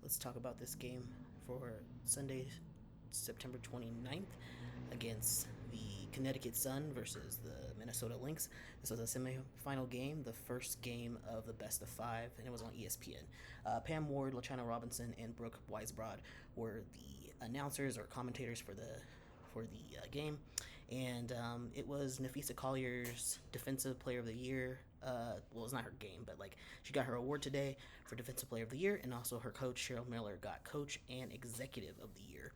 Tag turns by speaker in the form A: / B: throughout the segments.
A: let's talk about this game for Sunday, September 29th against the Connecticut Sun versus the Minnesota Lynx. This was a semifinal game, the first game of the best of five, and it was on ESPN. Pam Ward, LaChana Robinson, and Brooke Weisbrod were the announcers or commentators for the game, and it was Nafisa Collier's Defensive Player of the Year. Well, it's not her game, but like she got her award today for Defensive Player of the Year, and also her coach Cheryl Miller got Coach and Executive of the Year.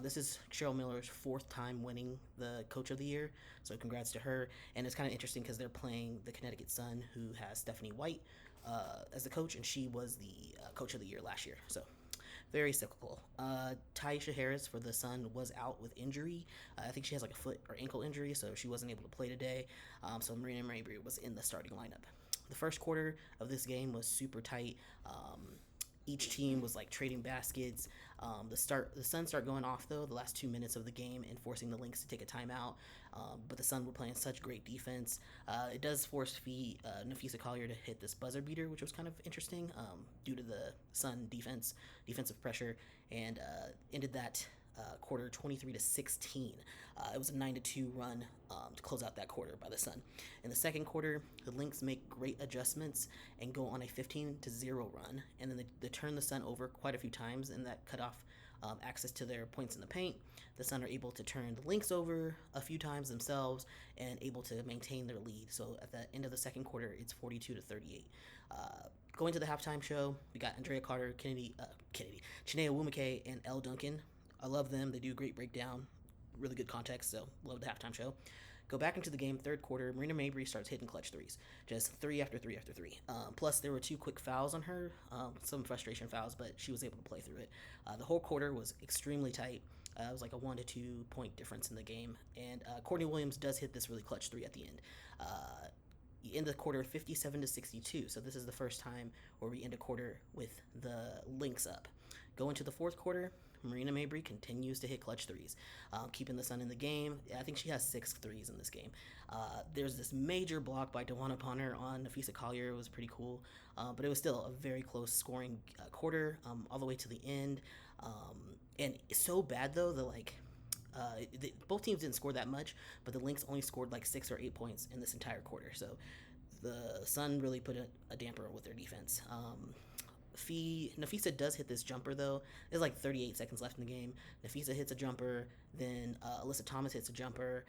A: This is Cheryl Miller's fourth time winning the Coach of the Year, so congrats to her. And it's kind of interesting because they're playing the Connecticut Sun, who has Stephanie White as the coach, and she was the Coach of the Year last year. So very cyclical. Taisha Harris for the Sun was out with injury. I think she has like a foot or ankle injury, so she wasn't able to play today. So Marina Mabry was in the starting lineup. The first quarter of this game was super tight. Each team was like trading baskets. The Sun start going off though the last 2 minutes of the game and forcing the Lynx to take a timeout. But the Sun were playing such great defense. It does force Nafisa Collier to hit this buzzer beater, which was kind of interesting due to the Sun defensive pressure, and ended that quarter 23-16. It was a 9-2 run to close out that quarter by the Sun. In the second quarter, the Lynx make great adjustments and go on a 15-0 run, and then they turn the Sun over quite a few times, and that cut off access to their points in the paint. The Sun are able to turn the Lynx over a few times themselves and able to maintain their lead. So at the end of the second quarter, it's 42-38. Going to the halftime show, we got Andrea Carter, Chinea Wumake, and Elle Duncan. I love them. They do a great breakdown, really good context, so love the halftime show. Go back into the game, third quarter, Marina Mabry starts hitting clutch threes. Just three after three after three. Plus, there were two quick fouls on her, some frustration fouls, but she was able to play through it. The whole quarter was extremely tight. It was like a 1 to 2 point difference in the game. And Courtney Williams does hit this really clutch three at the end. In the quarter 57-62. So this is the first time where we end a quarter with the Lynx up. Go into the fourth quarter, Marina Mabry continues to hit clutch threes, keeping the Sun in the game. I think she has 6 threes in this game. There's this major block by DeWanna Bonner on Nafisa Collier. It was pretty cool, but it was still a very close scoring quarter all the way to the end. And it's so bad, though, that both teams didn't score that much, but the Lynx only scored like 6 or 8 points in this entire quarter. So the Sun really put a damper with their defense. Nafisa does hit this jumper though. There's like 38 seconds left in the game. Nafisa hits a jumper, then Alyssa Thomas hits a jumper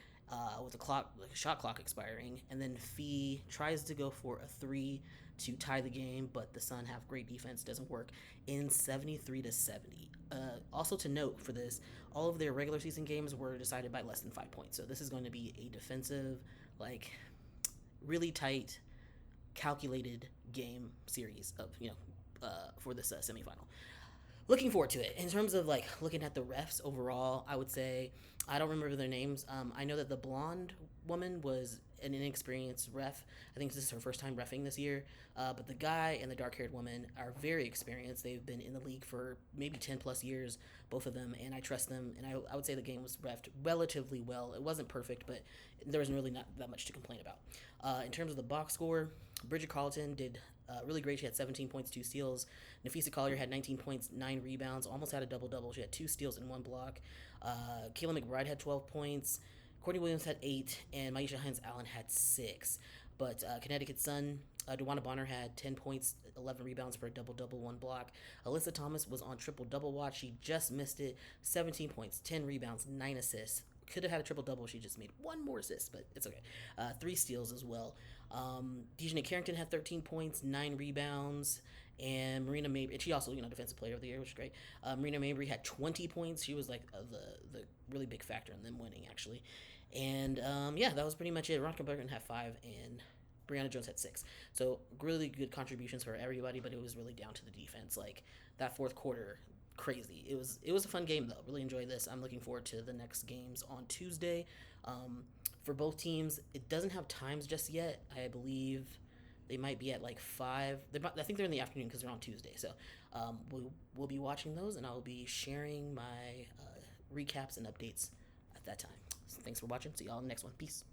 A: with the shot clock expiring, and then Fee tries to go for a three to tie the game, but the Sun have great defense, doesn't work in 73-70. Also to note for this, all of their regular season games were decided by less than 5 points. So this is going to be a defensive, really tight, calculated game series of for this semifinal. Looking forward to it. In terms of looking at the refs overall, I would say I don't remember their names. I know that the blonde woman was an inexperienced ref. I think this is her first time reffing this year. But the guy and the dark-haired woman are very experienced. They've been in the league for maybe 10 plus years, both of them, and I trust them. And I would say the game was reffed relatively well. It wasn't perfect, but there was really not that much to complain about. In terms of the box score, Bridget Carlton did really great. She had 17 points, 2 steals. Nafisa Collier had 19 points, 9 rebounds, almost had a double-double. She had 2 steals and 1 block. Kayla McBride had 12 points. Courtney Williams had 8, and Maisha Hines-Allen had 6. But Connecticut Sun, DeWanna Bonner had 10 points, 11 rebounds for a double-double, 1 block. Alyssa Thomas was on triple-double watch. She just missed it. 17 points, 10 rebounds, 9 assists. Could have had a triple-double. She just made 1 more assist, but it's okay. 3 steals as well. Dejanay Carrington had 13 points, 9 rebounds, and Marina Mabry, and she also, Defensive Player of the Year, which is great. Marina Mabry had 20 points. She was the really big factor in them winning, actually. And that was pretty much it. Veronica Bergen had 5, and Brianna Jones had 6. So really good contributions for everybody, but it was really down to the defense. That fourth quarter, crazy. It was a fun game though. Really enjoyed this. I'm looking forward to the next games on Tuesday. For both teams, it doesn't have times just yet. I believe they might be at 5. I think they're in the afternoon because they're on Tuesday. So we'll be watching those, and I'll be sharing my recaps and updates at that time. So thanks for watching. See y'all in the next one. Peace.